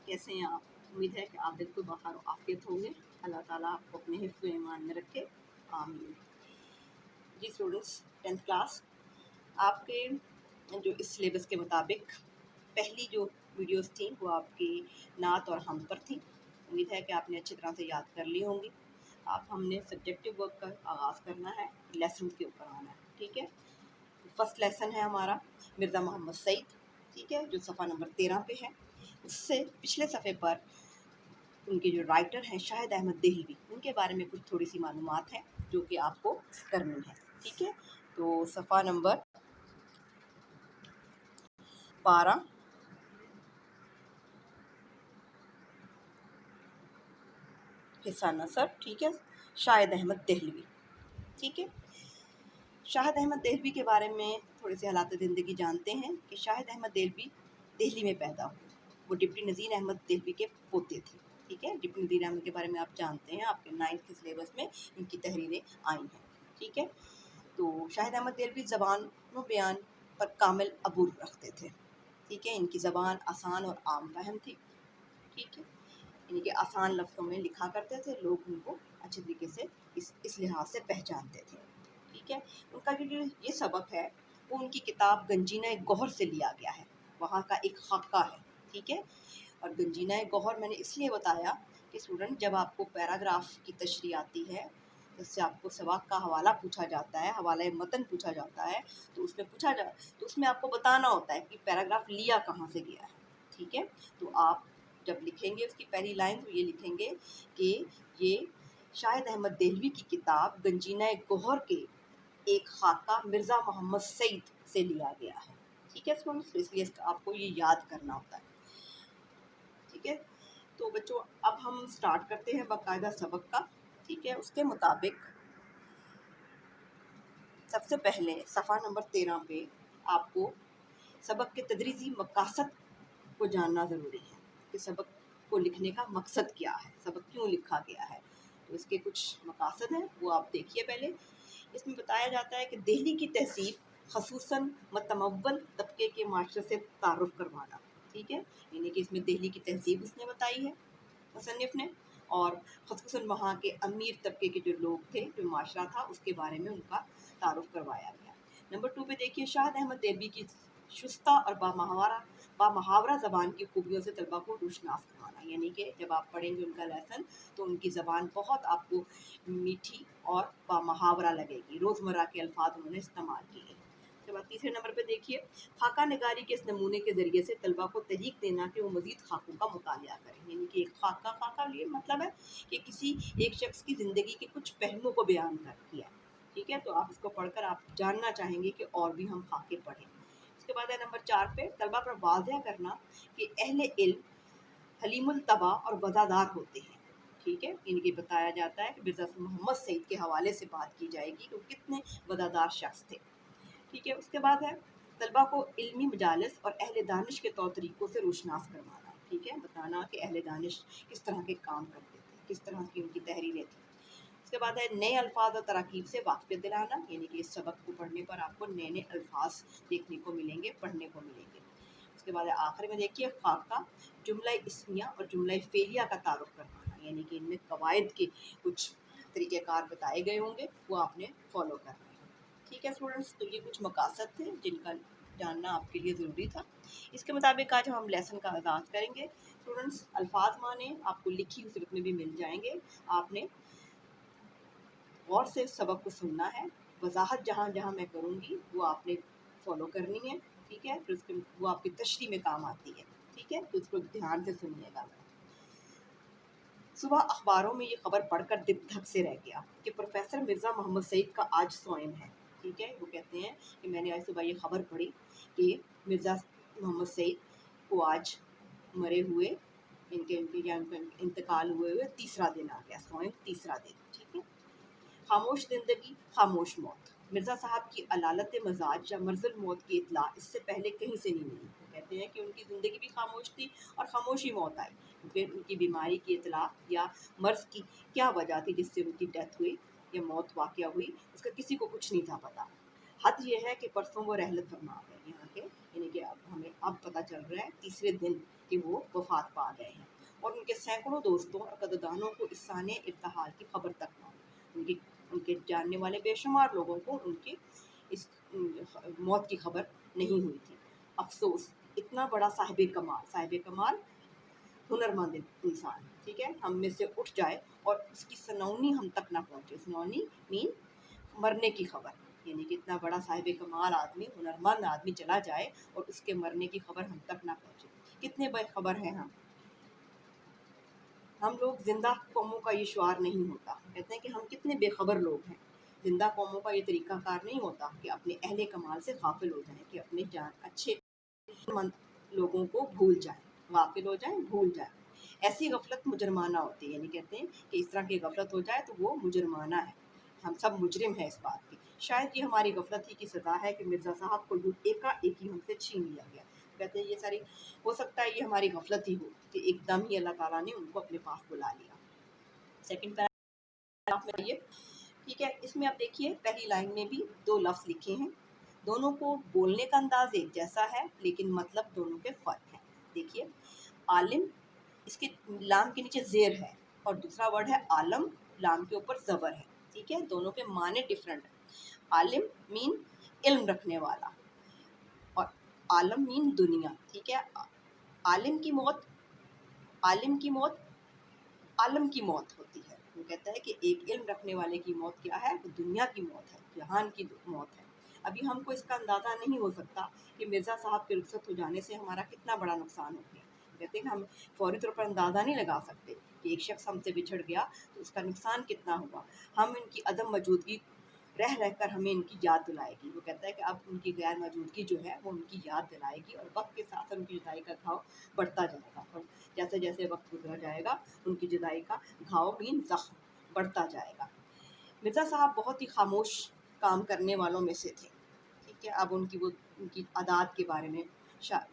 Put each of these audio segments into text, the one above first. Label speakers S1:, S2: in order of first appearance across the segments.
S1: कैसे हैं आप? उम्मीद है कि आप बिल्कुल बखैर और आफियत होंगे। अल्लाह ताला आपको अपने हिफ्ज़ व ईमान में रखे, आमीन। जी स्टूडेंट्स, 10th क्लास आपके जो इस सिलेबस के मुताबिक पहली जो वीडियोस थी वो आपकी नात और हम पर थी। उम्मीद है कि आपने अच्छी तरह से याद कर ली होंगी। आप हमने सब्जेक्टिव वर्क का आगाज़ करना है, लेसन के ऊपर आना है, ठीक है। फर्स्ट लेसन है हमारा मिर्ज़ा मोहम्मद सईद, ठीक है, जो सफ़ा नंबर 13 पे है। उससे पिछले सफ़े पर उनके जो राइटर हैं शाहिद अहमद देहलवी, उनके बारे में कुछ थोड़ी सी मालूमात हैं जो कि आपको करनी है, ठीक है। तो सफ़ा नंबर 12 हिस्सा नसर, ठीक है, शाहिद अहमद देहलवी, ठीक है। शाहिद अहमद देहलवी के बारे में थोड़े से हालात ज़िंदगी जानते हैं कि शाहिद अहमद देहलवी दिल्ली में पैदा हुए। वो डिप्टी नज़ीर अहमद देहलवी के पोते थे, ठीक है। डिप्टी नज़ीर अहमद के बारे में आप जानते हैं, आपके 9th के सिलेबस में इनकी तहरीरें आई हैं, ठीक है। तो शाहिद अहमद देहलवी ज़बान व बयान पर कामिल अबूर रखते थे, ठीक है। इनकी ज़बान आसान और आम फहम थी, ठीक है। इनके आसान लफ्ज़ों में लिखा करते थे, लोग उनको अच्छे तरीके से इस लिहाज से पहचानते थे, ठीक है। उनका जो ये सबक है वो उनकी किताब गंजीना गौहर से लिया गया है, वहाँ का एक खाका है, ठीक है। और गंजीना गौहर मैंने इसलिए बताया कि स्टूडेंट जब आपको पैराग्राफ की तशरीह आती है, जिससे आपको सवाक का हवाला पूछा जाता है, हवाला मतन पूछा जाता है, तो उसमें आपको बताना होता है कि पैराग्राफ लिया कहाँ से गया है, ठीक है। तो आप जब लिखेंगे उसकी पहली लाइन तो ये लिखेंगे कि ये शाहिद अहमद देहलवी की किताब गंजीना गौहर के एक खाका मिर्ज़ा मोहम्मद सईद से लिया गया है, ठीक है स्टूडेंट्स। इसलिए आपको ये याद करना होता है, ठीक है। तो बच्चों अब हम स्टार्ट करते हैं बाकायदा सबक का, ठीक है। उसके मुताबिक सबसे पहले सफ़ा नंबर 13 पे आपको सबक के तदरीजी मकासद को जानना ज़रूरी है कि सबक को लिखने का मकसद क्या है, सबक क्यों लिखा गया है। तो इसके कुछ मकासद हैं, वो आप देखिए। पहले इसमें बताया जाता है कि दिल्ली की तहसीब खसूसन मतमव्वल तबके के माशरे से तारुफ करवाना, ठीक है। यानी कि इसमें दिल्ली की तहसीब उसने बताई है मुसन्निफ़ ने, और ख़ुसूसन वहाँ के अमीर तबके के जो लोग थे, जो माशरा था, उसके बारे में उनका तारुफ करवाया गया। नंबर 2 पे देखिए शाहिद अहमद देहलवी की शुस्ता और बामहावरा ज़बान की खूबियों से तलबा को रोशनास करवाना। यानी कि जब आप पढ़ेंगे उनका लेसन तो उनकी ज़बान बहुत आपको मीठी और बामहावरा लगेगी, रोज़मर्रा के अल्फाज उन्होंने इस्तेमाल किए। उसके बाद तीसरे नंबर पे देखिए खाका नगारी के इस नमूने के ज़रिए से तलबा को तहरीक देना कि वो मज़ीद खाकों का मुतालिया करें। यानी कि एक खाका ये मतलब है कि किसी एक शख्स की ज़िंदगी के कुछ पहलुओं को बयान कर किया, ठीक है। तो आप इसको पढ़कर आप जानना चाहेंगे कि और भी हम खाके पढ़ें। उसके बाद है नंबर 4 पे तलबा पर वाज़ह करना कि अहले इल्म हलीमुल तबा और वज़ादार होते हैं, ठीक है। इनकी बताया जाता है कि मिर्ज़ा मोहम्मद सईद के हवाले से बात की जाएगी कि वो कितने वज़ादार शख्स थे, ठीक है। उसके बाद है तलबा को इल्मी मजालिस और अहले दानिश के तौर तरीक़ों से रोशनास करवाना, ठीक है। बताना कि अहले दानिश किस तरह के काम करते थे, किस तरह की उनकी तहरीरें थी। उसके बाद है नए अल्फाज और तराकीब से वाक़फ़ियत दिलाना, यानी कि इस सबक को पढ़ने पर आपको नए नए अल्फाज देखने को मिलेंगे, पढ़ने को मिलेंगे। उसके बाद आखिर में देखिए खाका जुमला इस्मिया और जुमला फ़ेलिया का तारुफ करवाना, यानी कि इनमें कवायद के कुछ तरीक़ेकार बताए गए होंगे, वो आपने फॉलो करना है, ठीक है स्टूडेंट्स। तो ये कुछ मकासद थे जिनका जानना आपके लिए ज़रूरी था। इसके मुताबिक आज हम लेसन का आगाज़ करेंगे। स्टूडेंट्स अल्फाज माने आपको लिखी हुई सूरत में भी मिल जाएंगे, आपने गौर से सबक को सुनना है। वजाहत जहाँ जहाँ मैं करूँगी वो आपने फॉलो करनी है, ठीक है। फिर उसके वो आपकी तशरीह में काम आती है, ठीक है। तो उसको ध्यान से सुनिएगा। सुबह अखबारों में ये खबर पढ़कर दिल धक से रह गया कि प्रोफेसर मिर्ज़ा मोहम्मद सईद का आज सोइम है, ठीक है। वो कहते हैं कि मैंने आज सुबह ये खबर पढ़ी कि मिर्ज़ा मोहम्मद सईद को आज मरे हुए इनके इंतकाल हुए तीसरा दिन आ गया, सोइम तीसरा दिन, ठीक है। खामोश ज़िंदगी खामोश मौत, मिर्ज़ा साहब की अलालत मजाज या मर्ज़ुल मौत की इत्तला इससे पहले कहीं से नहीं मिली। वो कहते हैं कि उनकी ज़िंदगी भी खामोश थी और खामोशी मौत आई। फिर उनकी बीमारी की इत्तला या मर्ज़ की क्या वजह थी जिससे उनकी डेथ हुई या मौत वाक़या हुई, उसका किसी को कुछ नहीं था पता। हद ये है कि परसों वो रहलत फरमा गए यहाँ के, یعنی کہ اب ہمیں پتہ چل رہا ہے تیسرے دن کہ وہ وفات پا گئے ہیں، اور ان کے سینکڑوں دوستوں اور قدردانوں کو اس سانح ارتحال کی خبر تک نہ ہوئی۔ ان کے جاننے والے بے شمار لوگوں کو ان کی اس موت کی خبر نہیں ہوئی تھی۔ افسوس، اتنا بڑا صاحب کمال ہنرمند انسان، ٹھیک ہے، ہم میں سے اٹھ جائے اور اس کی سنونی ہم تک نہ پہنچے۔ سنونی مین مرنے کی خبر، یعنی کہ اتنا بڑا صاحب کمال آدمی، ہنرمند آدمی چلا جائے اور اس کے مرنے کی خبر ہم تک نہ پہنچے۔ کتنے بے خبر ہیں ہم لوگ۔ زندہ قوموں کا یہ شعار نہیں ہوتا، کہتے ہیں کہ ہم کتنے بے خبر لوگ ہیں۔ زندہ قوموں کا یہ طریقہ کار نہیں ہوتا کہ اپنے اہل کمال سے غافل ہو جائیں، کہ اپنے اچھے مند لوگوں کو بھول جائیں، غافل ہو جائیں، بھول جائیں۔ ایسی غفلت مجرمانہ ہوتی ہے، یعنی کہتے ہیں کہ اس طرح کی غفلت ہو جائے تو وہ مجرمانہ ہے، ہم سب مجرم ہیں اس بات کی۔ شاید یہ ہماری غفلت ہی کی سزا ہے کہ مرزا صاحب کو ایک ہی ہم سے چھین لیا گیا۔ کہتے ہیں یہ ساری ہو سکتا ہے یہ ہماری غفلت ہی ہو کہ ایک دم ہی اللہ تعالیٰ نے ان کو اپنے پاس بلا لیا۔ سیکنڈ پیراگراف میں یہ ٹھیک ہے، اس میں آپ دیکھیے پہلی لائن میں بھی 2 لفظ لکھے ہیں، دونوں کو بولنے کا انداز ایک جیسا ہے لیکن مطلب دونوں کے فرق ہیں۔ دیکھیے عالم، اس کے لام کے نیچے زیر ہے، اور دوسرا ورڈ ہے عالم، لام کے اوپر زبر ہے، ٹھیک ہے، دونوں کے معنی ڈفرنٹ ہیں۔ عالم مین علم رکھنے والا، اور عالم مین دنیا، ٹھیک ہے۔ عالم کی موت عالم کی موت ہوتی ہے، وہ کہتا ہے کہ ایک علم رکھنے والے کی موت کیا ہے، وہ دنیا کی موت ہے، جہان کی موت ہے۔ ابھی ہم کو اس کا اندازہ نہیں ہو سکتا کہ مرزا صاحب کے رخصت ہو جانے سے ہمارا کتنا بڑا نقصان ہو گیا۔ کہتے ہیں کہ ہم فوری طور پر اندازہ نہیں لگا سکتے کہ ایک شخص ہم سے بچھڑ گیا تو اس کا نقصان کتنا ہوا۔ ہم ان کی عدم موجودگی رہ کر ہمیں ان کی یاد دلائے گی۔ وہ کہتا ہے کہ اب ان کی غیر موجودگی جو ہے وہ ان کی یاد دلائے گی، اور وقت کے ساتھ ان کی جدائی کا گھاؤ بڑھتا جائے گا، اور جیسے جیسے وقت گزرا جائے گا ان کی جدائی کا گھاؤ مین زخم بڑھتا جائے گا۔ مرزا صاحب بہت ہی خاموش کام کرنے والوں میں سے تھے، ٹھیک ہے۔ اب ان کی عادات کے بارے میں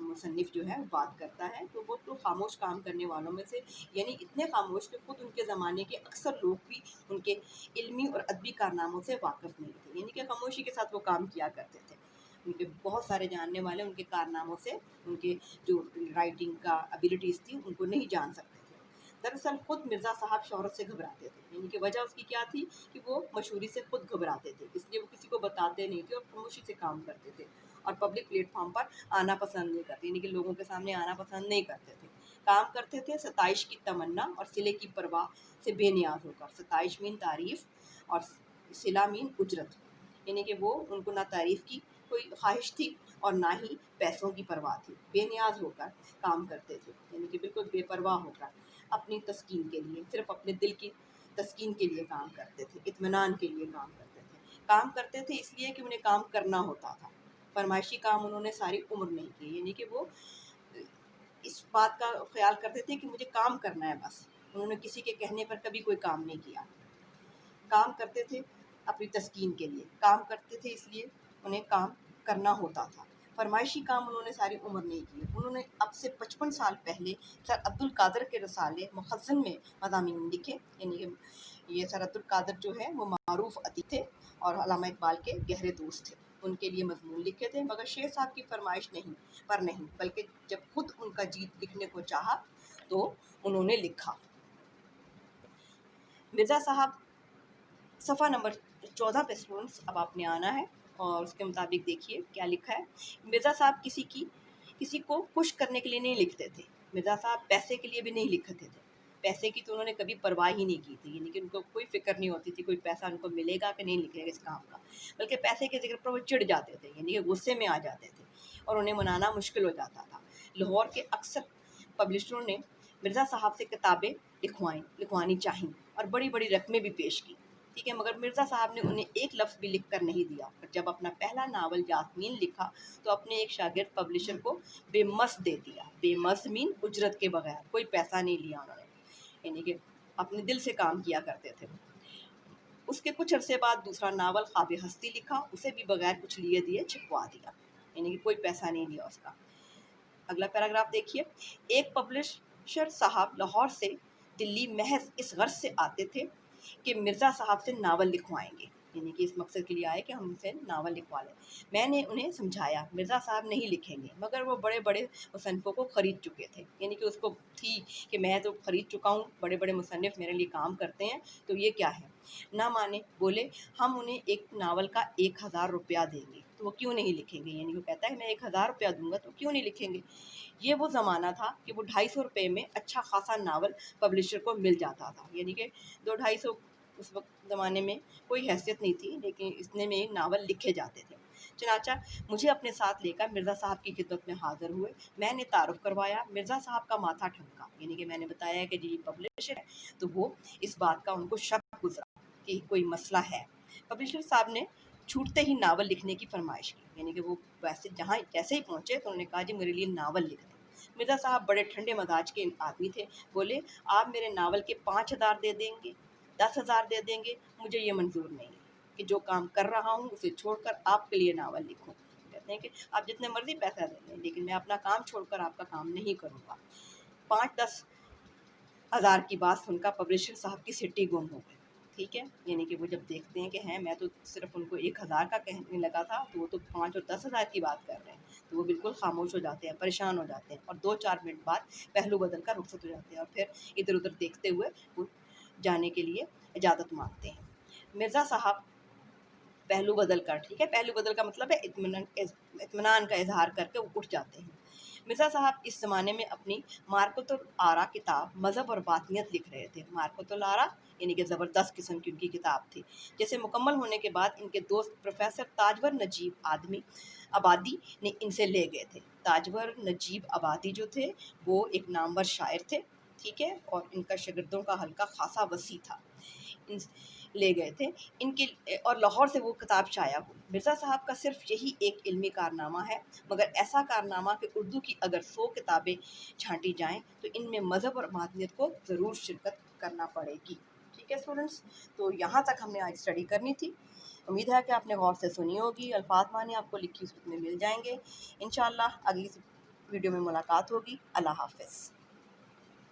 S1: مصنف جو ہے بات کرتا ہے، تو وہ تو خاموش کام کرنے والوں میں سے، یعنی اتنے خاموش کہ خود ان کے زمانے کے اکثر لوگ بھی ان کے علمی اور ادبی کارناموں سے واقف نہیں تھے، یعنی کہ خاموشی کے ساتھ وہ کام کیا کرتے تھے۔ ان کے بہت سارے جاننے والے ان کے کارناموں سے، ان کے جو رائٹنگ کا ابیلٹیز تھی ان کو نہیں جان سکتے تھے۔ دراصل خود مرزا صاحب شہرت سے گھبراتے تھے، یعنی کہ وجہ اس کی کیا تھی کہ وہ مشہوری سے خود گھبراتے تھے، اس لیے وہ کسی کو بتاتے نہیں تھے اور خاموشی سے کام کرتے تھے، اور پبلک پلیٹ فارم پر آنا پسند نہیں کرتے، یعنی کہ لوگوں کے سامنے آنا پسند نہیں کرتے تھے۔ کام کرتے تھے ستائش کی تمنا اور صلے کی پرواہ سے بے نیاز ہو کر۔ ستائش مین تعریف اور صلہ مین اجرت، یعنی کہ وہ ان کو نہ تعریف کی کوئی خواہش تھی اور نہ ہی پیسوں کی پرواہ تھی، بے نیاز ہو کر کام کرتے تھے، یعنی کہ بالکل بے پرواہ ہو کر اپنی تسکین کے لیے، صرف اپنے دل کی تسکین کے لیے کام کرتے تھے، اطمینان کے لیے کام کرتے تھے۔ کام کرتے تھے اس لیے کہ انہیں کام کرنا ہوتا تھا، فرمائشی کام انہوں نے ساری عمر نہیں کیے، یعنی کہ وہ اس بات کا خیال کرتے تھے کہ مجھے کام کرنا ہے بس، انہوں نے کسی کے کہنے پر کبھی کوئی کام نہیں کیا۔ کام کرتے تھے اپنی تسکین کے لیے، کام کرتے تھے اس لیے انہیں کام کرنا ہوتا تھا، فرمائشی کام انہوں نے ساری عمر نہیں کیے۔ انہوں نے اب سے 55 سال پہلے سر عبدالقادر کے رسالے مخزن میں مضامین لکھے، یعنی کہ یہ سر عبدالقادر جو ہے وہ معروف ادیب تھے اور علامہ اقبال کے گہرے دوست تھے، ان کے لیے مضمون لکھے تھے، مگر شیر صاحب کی فرمائش نہیں بلکہ جب خود ان کا جی لکھنے کو چاہا تو انہوں نے لکھا۔ مرزا صاحب صفحہ نمبر 14 پہ اسٹوڈنٹس اب آپ نے آنا ہے، اور اس کے مطابق دیکھیے کیا لکھا ہے۔ مرزا صاحب کسی کو خوش کرنے کے لیے نہیں لکھتے تھے، مرزا صاحب پیسے کے لیے بھی نہیں لکھتے تھے، پیسے کی تو انہوں نے کبھی پرواہ ہی نہیں کی تھی، یعنی کہ ان کو کوئی فکر نہیں ہوتی تھی کوئی پیسہ ان کو ملے گا کہ نہیں لکھے گا اس کام کا، بلکہ پیسے کے ذکر پر وہ چڑ جاتے تھے، یعنی کہ غصے میں آ جاتے تھے اور انہیں منانا مشکل ہو جاتا تھا۔ لاہور کے اکثر پبلشروں نے مرزا صاحب سے کتابیں لکھوانی چاہیں اور بڑی بڑی رقمیں بھی پیش کی، ٹھیک ہے، مگر مرزا صاحب نے انہیں ایک لفظ بھی لکھ کر نہیں دیا۔ اور جب اپنا پہلا ناول یاسمین لکھا تو اپنے ایک شاگرد پبلشر کو بے مزد دے دیا، بے مزد مین اجرت کے بغیر، کوئی پیسہ نہیں لیا انہوں نے، یعنی کہ اپنے دل سے کام کیا کرتے تھے۔ اس کے کچھ عرصے بعد دوسرا ناول خواب ہستی لکھا، اسے بھی بغیر کچھ لیے دیے چھپوا دیا، یعنی کہ کوئی پیسہ نہیں لیا اس کا۔ اگلا پیراگراف دیکھیے۔ ایک پبلشر صاحب لاہور سے دلی محض اس غرض سے آتے تھے کہ مرزا صاحب سے ناول لکھوائیں گے، यानी कि इस मकसद के लिए आए कि हम उनसे नावल लिखवा लें। मैंने उन्हें समझाया मिर्ज़ा साहब नहीं लिखेंगे, मगर वो बड़े बड़े मुसन्निफ़ों को ख़रीद चुके थे, यानी कि उसको थी कि मैं तो ख़रीद चुका हूँ, बड़े बड़े मुसन्निफ़ मेरे लिए काम करते हैं, तो ये क्या है। ना माने, बोले हम उन्हें एक नावल का 1000 रुपया देंगे, तो वो क्यों नहीं लिखेंगे। यानी वो कहता है मैं 1000 रुपया दूंगा तो क्यों नहीं लिखेंगे। ये वो ज़माना था कि वो 250 रुपये में अच्छा खासा नावल पब्लिशर को मिल जाता था, यानी कि 200-250 उस वक्त ज़माने में कोई हैसियत नहीं थी, लेकिन इतने में नावल लिखे जाते थे। चनाचा मुझे अपने साथ लेकर मिर्ज़ा साहब की खिदमत में हाज़िर हुए। मैंने तारुफ़ करवाया, मिर्ज़ा साहब का माथा ठनका, यानी कि मैंने बताया कि जी पब्लिशर है, तो वो इस बात का उनको शक गुजरा कि कोई मसला है। पब्लिशर साहब ने छूटते ही नावल लिखने की फरमाइश की, यानी कि वो वैसे जहाँ जैसे ही पहुँचे तो उन्होंने कहा जी मेरे लिए नावल लिख दें। मिर्ज़ा साहब बड़े ठंडे मजाज के आदमी थे, बोले आप मेरे नावल के 5000 दे देंगे, 10,000 दे देंगे, मुझे ये मंजूर नहीं है कि जो काम कर रहा हूँ उसे छोड़कर आपके लिए नावल लिखूँ। कहते हैं कि आप जितने मर्जी पैसा दे दें, लेकिन मैं अपना काम छोड़कर आपका काम नहीं करूँगा। 5-10 हज़ार की बात सुनकर पब्लिशर साहब की सिट्टी गुम हो गई। ठीक है, यानी कि वो जब देखते हैं कि हैं मैं तो सिर्फ उनको 1000 का कहने लगा था, तो वो तो 5 और 10,000 की बात कर रहे हैं, तो वो बिल्कुल खामोश हो जाते हैं, परेशान हो जाते हैं, और 2-4 मिनट बाद पहलू बदल कर रुखसत हो जाते हैं, और फिर इधर उधर देखते हुए वो जाने के लिए इजाज़त मांगते हैं। मिर्ज़ा साहब पहलू बदल कर, ठीक है, पहलू बदल का मतलब है इत्मीनान का इजहार करके वो उठ जाते हैं। मिर्ज़ा साहब इस ज़माने में अपनी मार्कतुल आरा किताब मज़हब और बातिनियत लिख रहे थे। मार्कतुल आरा यानी कि ज़बरदस्त किस्म की उनकी किताब थी, जिसे मुकम्मल होने के बाद इनके दोस्त प्रोफेसर ताजवर नजीब आबादी ने इनसे ले गए थे। ताजवर नजीब आबादी जो थे वो एक नामवर शायर थे, ठीक है, और इनका शागिर्दों का हल्का खासा वसी था। इन ले गए थे इनके, और लाहौर से वो किताब शाया हुई। मिर्ज़ा साहब का सिर्फ यही एक इल्मी कारनामा है, मगर ऐसा कारनामा कि उर्दू की अगर 100 किताबें छांटी जाएं तो इनमें मज़हब और मादनियत को ज़रूर शिरकत करना पड़ेगी। ठीक है स्टूडेंट्स, तो यहाँ तक हमने आज स्टडी करनी थी। उम्मीद है कि आपने गौर से सुनी होगी। अल्फाज माने आपको लिखी सूरत में मिल जाएंगे। इंशाअल्लाह अगली वीडियो में मुलाकात होगी। अल्लाह हाफ़िज़।